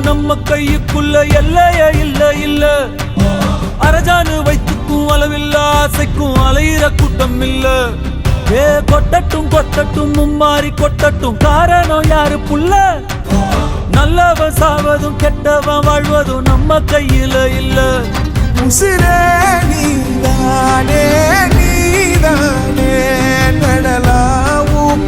நம்ம கையுக்குள்ள எல்லைய இல்ல இல்ல. அரஜானு வைத்துக்கும் அளவில்ல, ஆசைக்கும் அலையிற கூட்டம் இல்ல. ஏ கொட்டட்டும் கொட்டட்டும் மும்மாறி கொட்டட்டும், காரணம் யாரு புள்ள? நல்லவன் சாவதும் கெட்டவன் வாழ்வதும் நம்ம கையில இல்ல. உசிரே நீதானே நீதானே நடலாவும்